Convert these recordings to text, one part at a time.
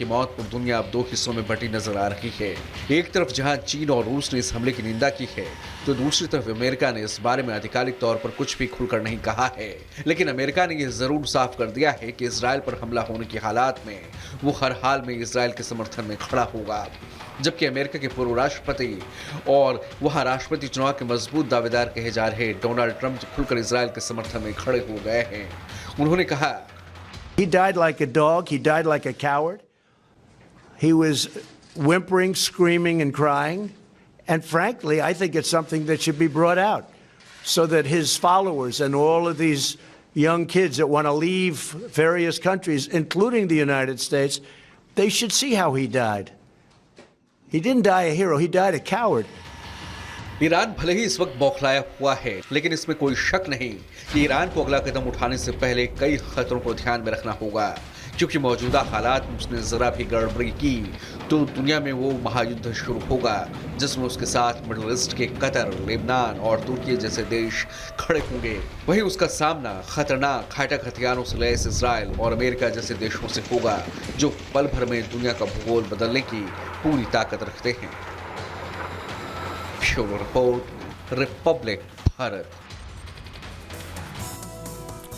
की मौत पर दुनिया अब दो हिस्सों में बंटी नजर आ रही है। एक तरफ जहां चीन और रूस ने इस हमले की निंदा की है, तो दूसरी तरफ अमेरिका ने इस बारे में आधिकारिक तौर पर कुछ भी खुलकर नहीं कहा है। लेकिन अमेरिका ने यह जरूर साफ कर दिया है कि इजराइल पर हमला होने की हालात में वो हर हाल में इजराइल के समर्थन में खड़ा होगा। जबकि अमेरिका के पूर्व राष्ट्रपति और वहां राष्ट्रपति चुनाव के मजबूत दावेदार कहे जा रहे डोनाल्ड ट्रंप खुलकर इजराइल के समर्थन में खड़े हो गए हैं। उन्होंने कहा, He died like a dog. He died like a coward. He was whimpering, screaming, and crying. And frankly, I think it's something that should be brought out so that his followers and all of these young kids that want to leave various countries, including the United States, they should see how he died. He didn't die a hero. He died a coward. Iran भले ही इस वक्त बौखलाया हुआ है, लेकिन इसमें कोई शक नहीं कि ईरान को अगला कदम उठाने से पहले कई खतरों को ध्यान में रखना होगा, क्योंकि मौजूदा हालात में उसने जरा भी गड़बड़ी की तो दुनिया में वो महायुद्ध शुरू होगा, जिसमें उसके साथ मिडिल ईस्ट के कतर, लेबनान और तुर्की जैसे देश खड़े होंगे। वहीं उसका सामना खतरनाक हाईटेक हथियारों से लैस इजराइल और अमेरिका जैसे देशों से होगा, जो पल भर में दुनिया का भूगोल बदलने की पूरी ताकत रखते हैं। Bureau report, Republic Bharat.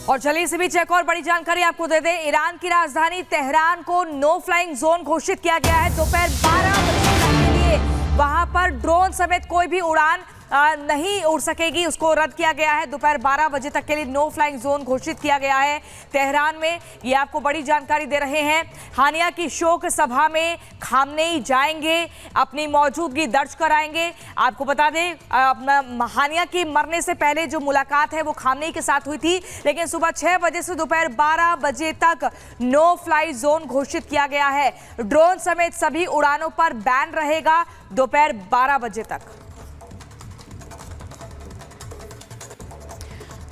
और चलिए इसी बीच एक और बड़ी जानकारी आपको दे दें। ईरान की राजधानी तेहरान को नो फ्लाइंग जोन घोषित किया गया है। दोपहर 12 बजे के लिए वहां पर ड्रोन समेत कोई भी उड़ान नहीं उड़ सकेगी, उसको रद्द किया गया है। दोपहर 12 बजे तक के लिए नो फ्लाइंग जोन घोषित किया गया है तेहरान में। ये आपको बड़ी जानकारी दे रहे हैं। हानिया की शोक सभा में खामनेई जाएंगे, अपनी मौजूदगी दर्ज कराएंगे। आपको बता दें, हानिया की मरने से पहले जो मुलाकात है वो खामनेई के साथ हुई थी, लेकिन सुबह 6 बजे से दोपहर 12 बजे तक नो फ्लाई जोन घोषित किया गया है। ड्रोन समेत सभी उड़ानों पर बैन रहेगा दोपहर 12 बजे तक।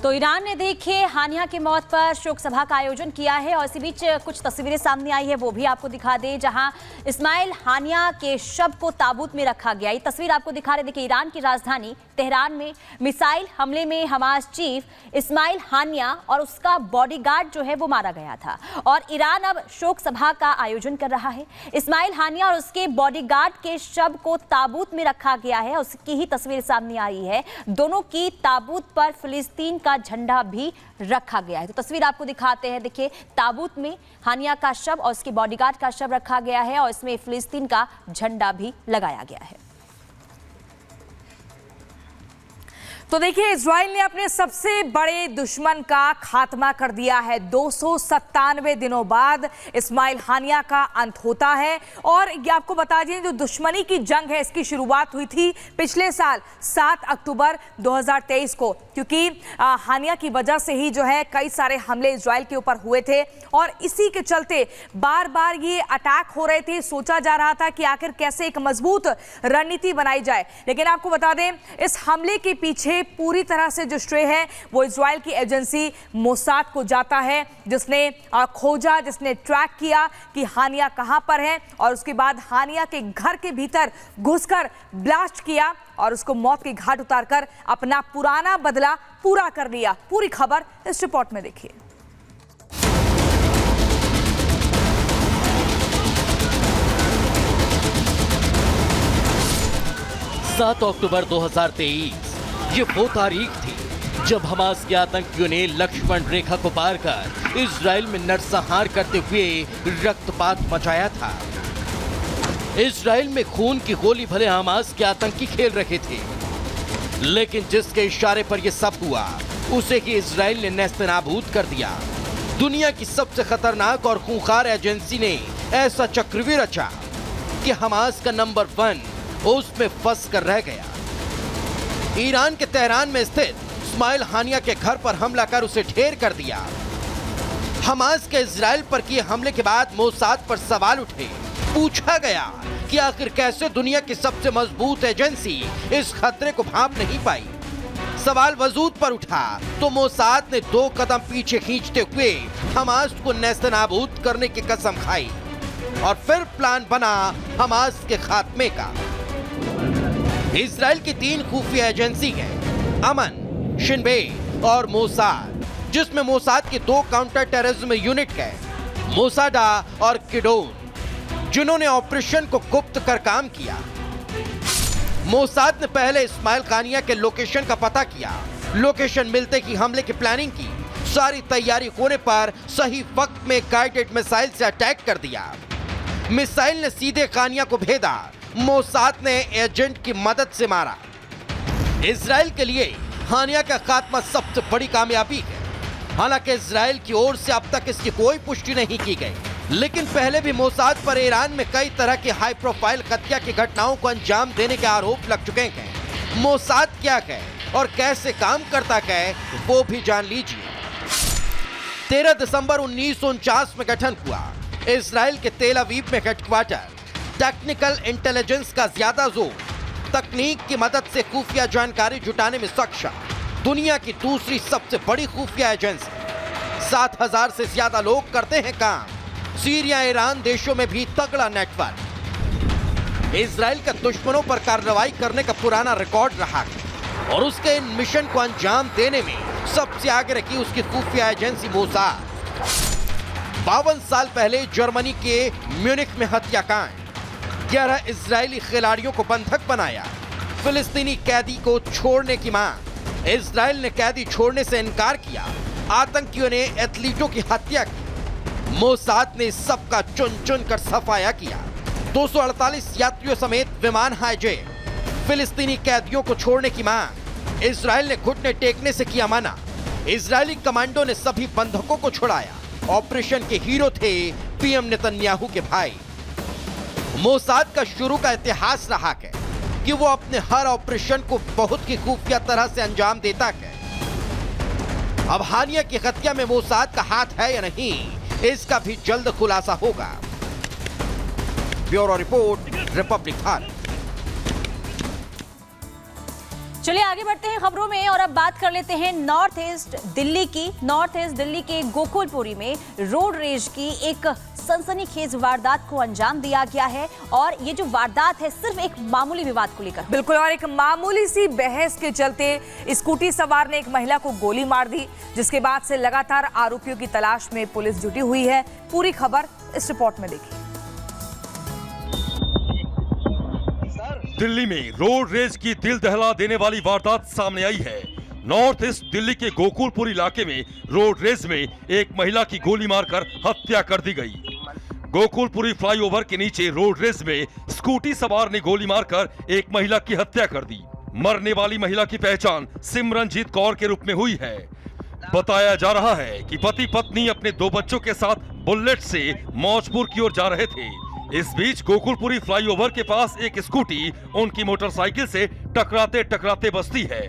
तो ईरान ने देखिए हानिया की मौत पर शोक सभा का आयोजन किया है और इसी बीच कुछ तस्वीरें सामने आई है, वो भी आपको दिखा दें, जहां इस्माइल हानिया के शव को ताबूत में रखा गया। ये तस्वीर आपको दिखा रहे, देखिए ईरान की राजधानी तेहरान में मिसाइल हमले में हमास चीफ इस्माइल हानिया और उसका बॉडीगार्ड जो है वो मारा गया था और ईरान अब शोक सभा का आयोजन कर रहा है। इस्माइल हानिया और उसके बॉडीगार्ड के शव को ताबूत में रखा गया है, उसकी ही तस्वीर सामने आई है। दोनों की ताबूत पर फिलिस्तीन का झंडा भी रखा गया है। तो तस्वीर आपको दिखाते हैं, देखिए ताबूत में हानिया का शव और उसके बॉडीगार्ड का शव रखा गया है और इसमें फिलिस्तीन का झंडा भी लगाया गया है। तो देखिए, इजराइल ने अपने सबसे बड़े दुश्मन का खात्मा कर दिया है। 297 दिनों बाद इस्माइल हानिया का अंत होता है। और ये आपको बता दें, जो दुश्मनी की जंग है इसकी शुरुआत हुई थी पिछले साल 7 अक्टूबर 2023 को, क्योंकि हानिया की वजह से ही जो है कई सारे हमले इजराइल के ऊपर हुए थे और इसी के चलते बार बार ये अटैक हो रहे थे। सोचा जा रहा था कि आखिर कैसे एक मजबूत रणनीति बनाई जाए, लेकिन आपको बता दें इस हमले के पीछे पूरी तरह से जो श्रेय है वो इजराइल की एजेंसी मोसाद को जाता है, जिसने खोजा, जिसने ट्रैक किया कि हानिया कहां पर है और उसके बाद हानिया के घर के भीतर घुसकर ब्लास्ट किया और उसको मौत के घाट उतारकर अपना पुराना बदला पूरा कर लिया। पूरी खबर इस रिपोर्ट में देखिए। 7 अक्टूबर 2023 ये वो तारीख थी जब हमास के आतंकियों ने लक्ष्मण रेखा को पार कर इजराइल में नरसंहार करते हुए रक्तपात मचाया था। इजराइल में खून की गोली भले हमास के आतंकी खेल रहे थे, लेकिन जिसके इशारे पर यह सब हुआ उसे ही इजराइल ने नेस्तनाबूद कर दिया। दुनिया की सबसे खतरनाक और खूंखार एजेंसी ने ऐसा चक्रव्यूह रचा कि हमास का नंबर 1 उसमें फंस कर रह गया। ईरान के तेहरान में स्थित इस्माइल हानिया के घर पर हमला कर उसे ढेर कर दिया। हमास के इजराइल पर किए हमले के बाद मोसाद पर सवाल उठे। पूछा गया कि आखिर कैसे दुनिया की सबसे मजबूत एजेंसी इस खतरे को भांप नहीं पाई। सवाल वजूद पर उठा तो मोसाद ने 2 कदम पीछे खींचते हुए हमास को नेस्तनाबूद करने की कसम खाई और फिर प्लान बना हमास के खात्मे का। इजराइल की 3 खुफिया एजेंसी हैं, अमन, शिनबे और मोसाद, जिसमें मोसाद की 2 काउंटर टेररिज्म यूनिट है, मोसादा और किडोन। जिन्होंने ऑपरेशन को गुप्त कर काम किया। मोसाद ने पहले इस्माइल कानिया के लोकेशन का पता किया। लोकेशन मिलते ही हमले की प्लानिंग की। सारी तैयारी होने पर सही वक्त में गाइडेड मिसाइल से अटैक कर दिया। मिसाइल ने सीधे कानिया को भेदा। मोसाद ने एजेंट की मदद से मारा। इजराइल के लिए हानिया का खात्मा सबसे बड़ी कामयाबी है। हालांकि इजराइल की ओर से अब तक इसकी कोई पुष्टि नहीं की गई, लेकिन पहले भी मोसाद पर ईरान में कई तरह की हाई प्रोफाइल हत्या की घटनाओं को अंजाम देने के आरोप लग चुके हैं। मोसाद क्या है और कैसे काम करता है वो भी जान लीजिए। 13 दिसंबर 1949 में गठन हुआ। इजराइल के तेल अवीव में हेडक्वार्टर। टेक्निकल इंटेलिजेंस का ज्यादा जोर। तकनीक की मदद से खुफिया जानकारी जुटाने में सक्षम। दुनिया की दूसरी सबसे बड़ी खुफिया एजेंसी। 7000 से ज्यादा लोग करते हैं काम। सीरिया, ईरान देशों में भी तगड़ा नेटवर्क। इजराइल के दुश्मनों पर कार्रवाई करने का पुराना रिकॉर्ड रहा है और उसके इन मिशन को अंजाम देने में सबसे आगे रखी उसकी खुफिया एजेंसी मोसाद। 52 साल पहले जर्मनी के म्यूनिख में हत्याकांड। 11 इजरायली खिलाड़ियों को बंधक बनाया। फिलिस्तीनी कैदी को छोड़ने की मांग। इजराइल ने कैदी छोड़ने से इनकार किया। आतंकियों ने एथलीटों की हत्या की। मोसाद ने सबका चुन चुन कर सफाया किया। 248 यात्रियों समेत विमान हाईजैक। फिलिस्तीनी कैदियों को छोड़ने की मांग। इजराइल ने घुटने टेकने से किया मना। इजरायली कमांडो ने सभी बंधकों को छुड़ाया। ऑपरेशन के हीरो थे पीएम नेतन्याहू के भाई। मोसाद का शुरू का इतिहास रहा है कि वो अपने हर ऑपरेशन को बहुत ही खुफिया तरह से अंजाम देता है। अब हानिया की हत्या में मोसाद का हाथ है या नहीं, इसका भी जल्द खुलासा होगा। Bureau report, Republic Bharat. चलिए आगे बढ़ते हैं खबरों में और अब बात कर लेते हैं नॉर्थ ईस्ट दिल्ली की। नॉर्थ ईस्ट दिल्ली के गोकुलपुरी में रोड रेज की एक सनसनीखेज वारदात को अंजाम दिया गया है और ये जो वारदात है सिर्फ एक मामूली विवाद को लेकर। बिल्कुल, और एक मामूली सी बहस के चलते स्कूटी सवार ने एक महिला को गोली मार दी, जिसके बाद से लगातार आरोपियों की तलाश में पुलिस जुटी हुई है। पूरी खबर इस रिपोर्ट में देखिए। दिल्ली में रोड रेज की दिल दहला देने वाली वारदात सामने आई है। नॉर्थ ईस्ट दिल्ली के गोकुलपुर इलाके में रोड रेज में एक महिला की गोली मारकर हत्या कर दी गई। गोकुलपुरी फ्लाईओवर के नीचे रोड रेज में स्कूटी सवार ने गोली मारकर एक महिला की हत्या कर दी। मरने वाली महिला की पहचान सिमरनजीत कौर के रूप में हुई है। बताया जा रहा है कि पति पत्नी अपने 2 बच्चों के साथ बुलेट से मौजपुर की ओर जा रहे थे। इस बीच गोकुलपुरी फ्लाईओवर के पास एक स्कूटी उनकी मोटरसाइकिल से टकराते टकराते बसती है